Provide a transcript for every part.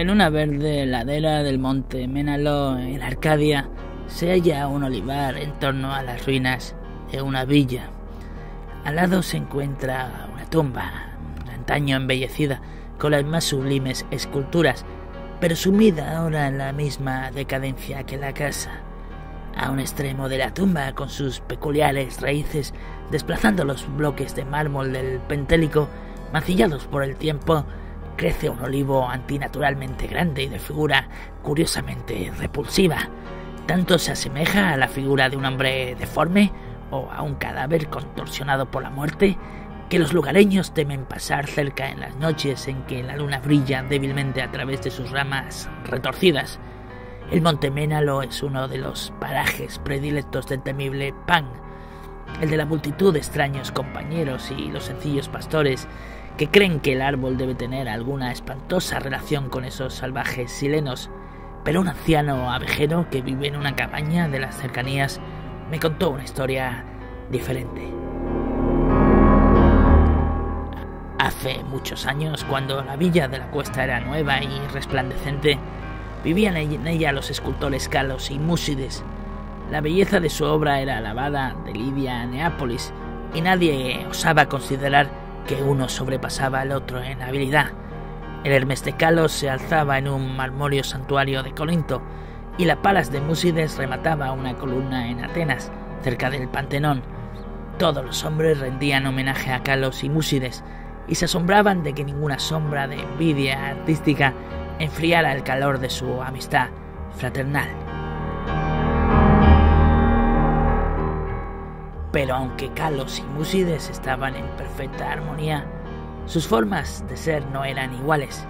En una verde ladera del monte Ménalo, en Arcadia, se halla un olivar en torno a las ruinas de una villa. Al lado se encuentra una tumba, antaño embellecida con las más sublimes esculturas, pero sumida ahora en la misma decadencia que la casa. A un extremo de la tumba, con sus peculiares raíces desplazando los bloques de mármol del Pentélico, mancillados por el tiempo, crece un olivo antinaturalmente grande y de figura curiosamente repulsiva. Tanto se asemeja a la figura de un hombre deforme o a un cadáver contorsionado por la muerte, que los lugareños temen pasar cerca en las noches en que la luna brilla débilmente a través de sus ramas retorcidas. El monte Ménalo es uno de los parajes predilectos del temible Pan, el de la multitud de extraños compañeros y los sencillos pastores que creen que el árbol debe tener alguna espantosa relación con esos salvajes silenos. Pero un anciano abejero que vive en una cabaña de las cercanías me contó una historia diferente. Hace muchos años, cuando la villa de la Cuesta era nueva y resplandecente, vivían en ella los escultores Calos y Músides. La belleza de su obra era alabada de Lidia a Neápolis, y nadie osaba considerar que uno sobrepasaba al otro en habilidad. El Hermes de Calos se alzaba en un marmóreo santuario de Corinto, y la Palas de Músides remataba una columna en Atenas, cerca del Pantenón. Todos los hombres rendían homenaje a Calos y Músides, y se asombraban de que ninguna sombra de envidia artística enfriara el calor de su amistad fraternal. Pero aunque Calos y Músides estaban en perfecta armonía, sus formas de ser no eran iguales.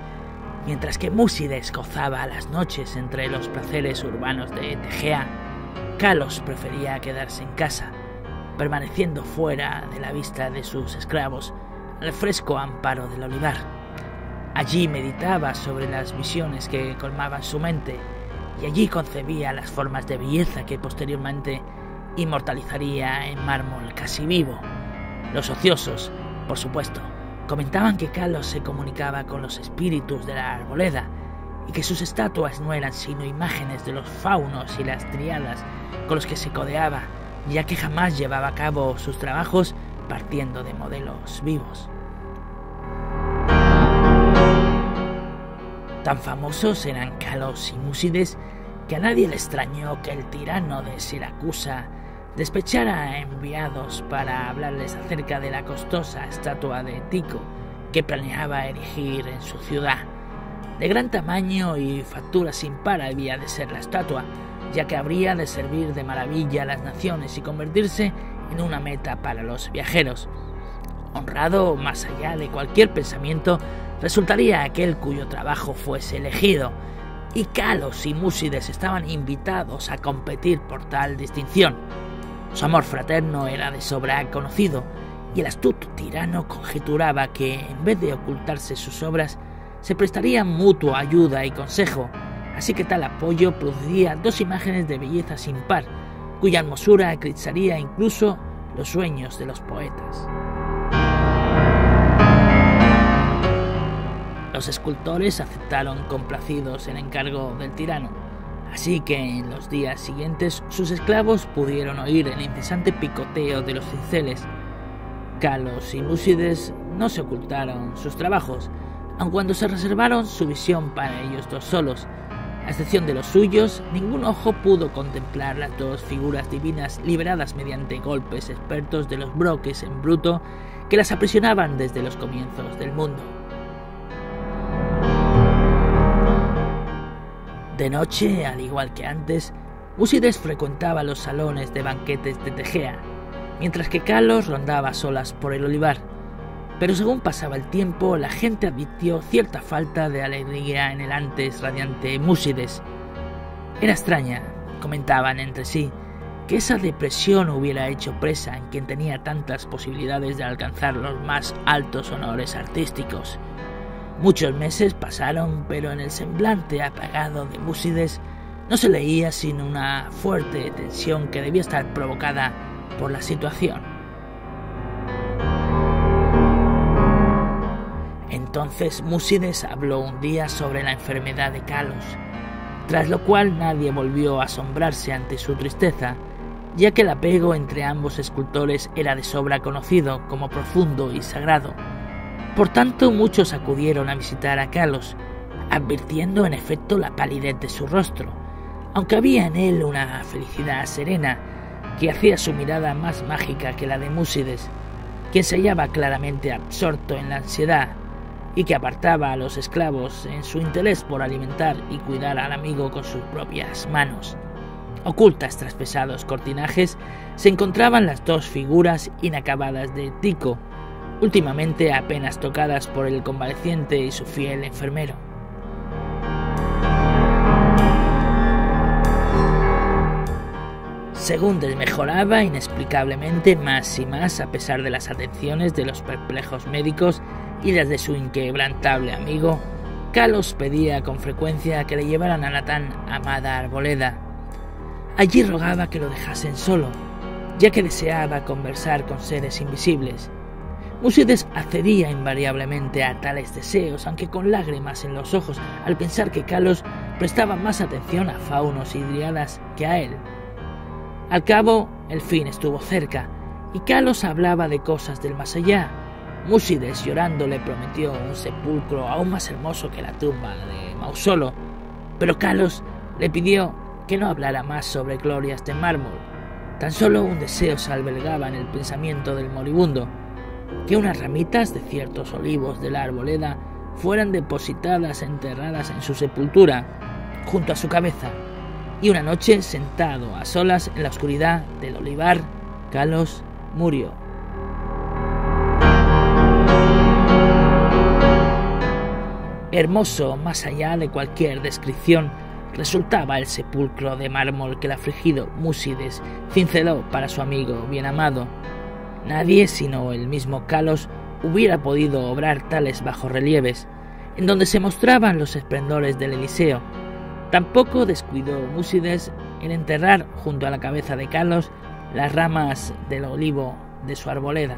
Mientras que Músides gozaba las noches entre los placeres urbanos de Tegea, Calos prefería quedarse en casa, permaneciendo fuera de la vista de sus esclavos, al fresco amparo del olivar. Allí meditaba sobre las visiones que colmaban su mente, y allí concebía las formas de belleza que posteriormente inmortalizaría en mármol casi vivo. Los ociosos, por supuesto, comentaban que Calos se comunicaba con los espíritus de la arboleda y que sus estatuas no eran sino imágenes de los faunos y las tríadas con los que se codeaba, ya que jamás llevaba a cabo sus trabajos partiendo de modelos vivos. Tan famosos eran Calos y Músides que a nadie le extrañó que el tirano de Siracusa despechara enviados para hablarles acerca de la costosa estatua de Tico que planeaba erigir en su ciudad. De gran tamaño y factura sin par había de ser la estatua, ya que habría de servir de maravilla a las naciones y convertirse en una meta para los viajeros. Honrado más allá de cualquier pensamiento resultaría aquel cuyo trabajo fuese elegido, y Calos y Músides estaban invitados a competir por tal distinción. Su amor fraterno era de sobra conocido, y el astuto tirano conjeturaba que, en vez de ocultarse sus obras, se prestarían mutua ayuda y consejo, así que tal apoyo produciría dos imágenes de belleza sin par, cuya hermosura eclipsaría incluso los sueños de los poetas. Los escultores aceptaron complacidos el encargo del tirano, así que en los días siguientes sus esclavos pudieron oír el incesante picoteo de los cinceles. Calos y Músides no se ocultaron sus trabajos, aun cuando se reservaron su visión para ellos dos solos. A excepción de los suyos, ningún ojo pudo contemplar las dos figuras divinas liberadas mediante golpes expertos de los broques en bruto que las aprisionaban desde los comienzos del mundo. De noche, al igual que antes, Músides frecuentaba los salones de banquetes de Tegea, mientras que Calos rondaba a solas por el olivar. Pero según pasaba el tiempo, la gente advirtió cierta falta de alegría en el antes radiante Músides. Era extraña, comentaban entre sí, que esa depresión hubiera hecho presa en quien tenía tantas posibilidades de alcanzar los más altos honores artísticos. Muchos meses pasaron, pero en el semblante apagado de Músides no se leía sino una fuerte tensión que debía estar provocada por la situación. Entonces Músides habló un día sobre la enfermedad de Calos, tras lo cual nadie volvió a asombrarse ante su tristeza, ya que el apego entre ambos escultores era de sobra conocido como profundo y sagrado. Por tanto, muchos acudieron a visitar a Calos, advirtiendo en efecto la palidez de su rostro, aunque había en él una felicidad serena que hacía su mirada más mágica que la de Músides, quien se hallaba claramente absorto en la ansiedad y que apartaba a los esclavos en su interés por alimentar y cuidar al amigo con sus propias manos. Ocultas tras pesados cortinajes se encontraban las dos figuras inacabadas de Tico, últimamente apenas tocadas por el convaleciente y su fiel enfermero. Según desmejoraba inexplicablemente más y más a pesar de las atenciones de los perplejos médicos y las de su inquebrantable amigo, Calos pedía con frecuencia que le llevaran a la tan amada arboleda. Allí rogaba que lo dejasen solo, ya que deseaba conversar con seres invisibles. Músides accedía invariablemente a tales deseos, aunque con lágrimas en los ojos, al pensar que Calos prestaba más atención a faunos y dríadas que a él. Al cabo, el fin estuvo cerca, y Calos hablaba de cosas del más allá. Músides, llorando, le prometió un sepulcro aún más hermoso que la tumba de Mausolo, pero Calos le pidió que no hablara más sobre glorias de mármol. Tan solo un deseo se albergaba en el pensamiento del moribundo: que unas ramitas de ciertos olivos de la arboleda fueran depositadas enterradas en su sepultura, junto a su cabeza. Y una noche, sentado a solas en la oscuridad del olivar, Calos murió. Hermoso, más allá de cualquier descripción, resultaba el sepulcro de mármol que el afligido Músides cinceló para su amigo bien amado. Nadie, sino el mismo Calos, hubiera podido obrar tales bajorrelieves, en donde se mostraban los esplendores del Eliseo. Tampoco descuidó Músides en enterrar junto a la cabeza de Calos las ramas del olivo de su arboleda.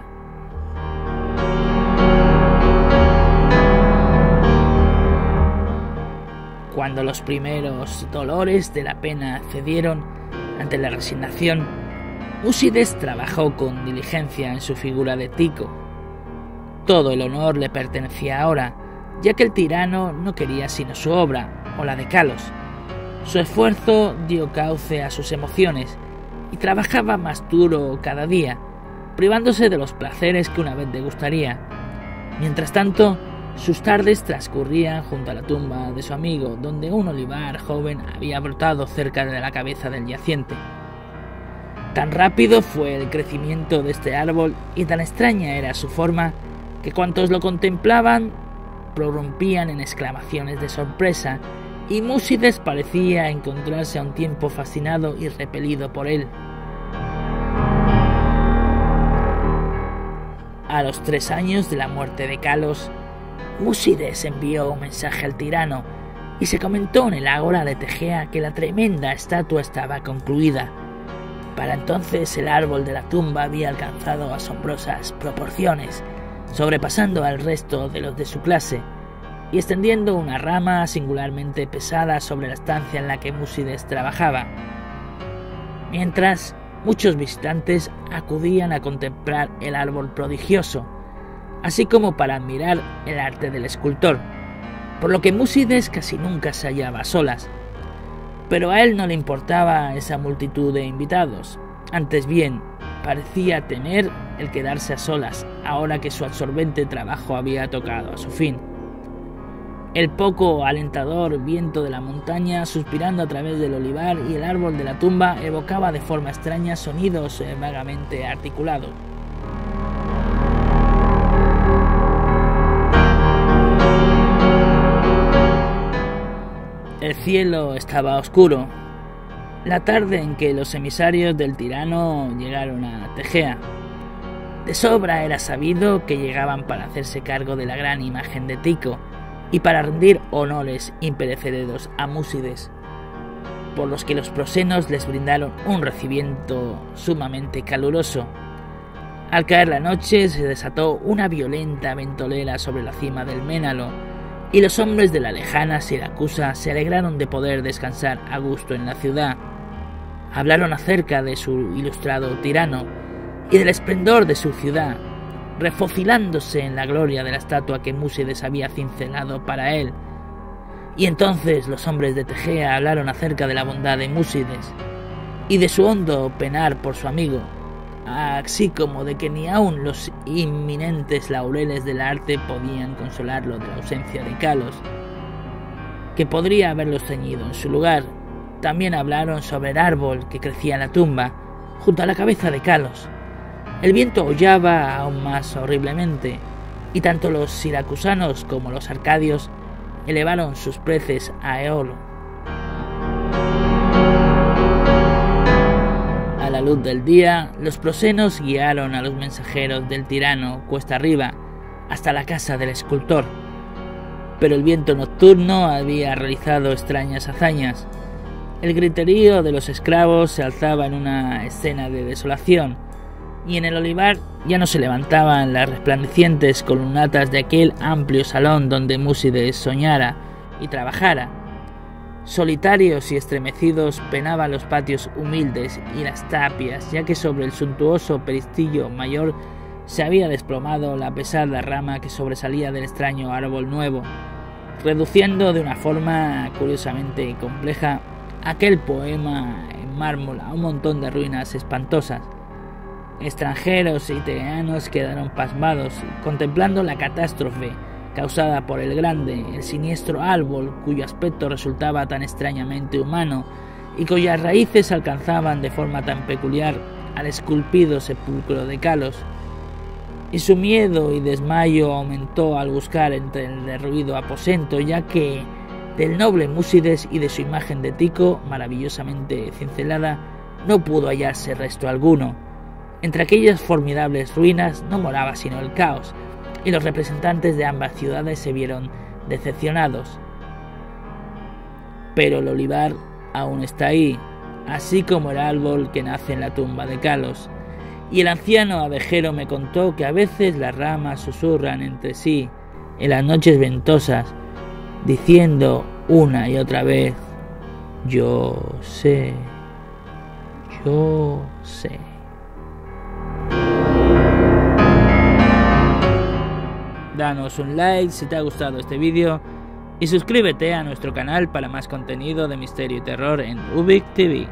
Cuando los primeros dolores de la pena cedieron ante la resignación, Músides trabajó con diligencia en su figura de Tico. Todo el honor le pertenecía ahora, ya que el tirano no quería sino su obra, o la de Calos. Su esfuerzo dio cauce a sus emociones y trabajaba más duro cada día, privándose de los placeres que una vez le gustaría. Mientras tanto, sus tardes transcurrían junto a la tumba de su amigo, donde un olivar joven había brotado cerca de la cabeza del yaciente. Tan rápido fue el crecimiento de este árbol y tan extraña era su forma que cuantos lo contemplaban prorrumpían en exclamaciones de sorpresa, y Músides parecía encontrarse a un tiempo fascinado y repelido por él. A los 3 años de la muerte de Calos, Músides envió un mensaje al tirano y se comentó en el ágora de Tegea que la tremenda estatua estaba concluida. Para entonces el árbol de la tumba había alcanzado asombrosas proporciones, sobrepasando al resto de los de su clase y extendiendo una rama singularmente pesada sobre la estancia en la que Músides trabajaba. Mientras, muchos visitantes acudían a contemplar el árbol prodigioso, así como para admirar el arte del escultor, por lo que Músides casi nunca se hallaba a solas. Pero a él no le importaba esa multitud de invitados, antes bien, parecía temer el quedarse a solas, ahora que su absorbente trabajo había tocado a su fin. El poco alentador viento de la montaña, suspirando a través del olivar y el árbol de la tumba, evocaba de forma extraña sonidos vagamente articulados. El cielo estaba oscuro, la tarde en que los emisarios del tirano llegaron a Tegea. De sobra era sabido que llegaban para hacerse cargo de la gran imagen de Tico y para rendir honores imperecederos a Músides, por los que los prosenos les brindaron un recibimiento sumamente caluroso. Al caer la noche se desató una violenta ventolera sobre la cima del Ménalo, y los hombres de la lejana Siracusa se alegraron de poder descansar a gusto en la ciudad. Hablaron acerca de su ilustrado tirano y del esplendor de su ciudad, refocilándose en la gloria de la estatua que Músides había cincelado para él. Y entonces los hombres de Tegea hablaron acerca de la bondad de Músides y de su hondo penar por su amigo, así como de que ni aun los inminentes laureles del arte podían consolarlo de la ausencia de Calos, que podría haberlos ceñido en su lugar. También hablaron sobre el árbol que crecía en la tumba, junto a la cabeza de Calos. El viento aullaba aún más horriblemente, y tanto los siracusanos como los arcadios elevaron sus preces a Eolo. A la luz del día, los prosenos guiaron a los mensajeros del tirano cuesta arriba hasta la casa del escultor, pero el viento nocturno había realizado extrañas hazañas. El griterío de los esclavos se alzaba en una escena de desolación, y en el olivar ya no se levantaban las resplandecientes columnatas de aquel amplio salón donde Músides soñara y trabajara. Solitarios y estremecidos penaban los patios humildes y las tapias, ya que sobre el suntuoso peristillo mayor se había desplomado la pesada rama que sobresalía del extraño árbol nuevo, reduciendo de una forma curiosamente compleja aquel poema en mármol a un montón de ruinas espantosas. Extranjeros y teanos quedaron pasmados, contemplando la catástrofe causada por el grande, el siniestro árbol, cuyo aspecto resultaba tan extrañamente humano y cuyas raíces alcanzaban de forma tan peculiar al esculpido sepulcro de Calos. Y su miedo y desmayo aumentó al buscar entre el derruido aposento, ya que del noble Músides y de su imagen de Tico, maravillosamente cincelada, no pudo hallarse resto alguno. Entre aquellas formidables ruinas no moraba sino el caos, y los representantes de ambas ciudades se vieron decepcionados. Pero el olivar aún está ahí, así como el árbol que nace en la tumba de Calos, y el anciano abejero me contó que a veces las ramas susurran entre sí en las noches ventosas, diciendo una y otra vez: yo sé, yo sé. Danos un like si te ha gustado este vídeo y suscríbete a nuestro canal para más contenido de misterio y terror en Ubik TV.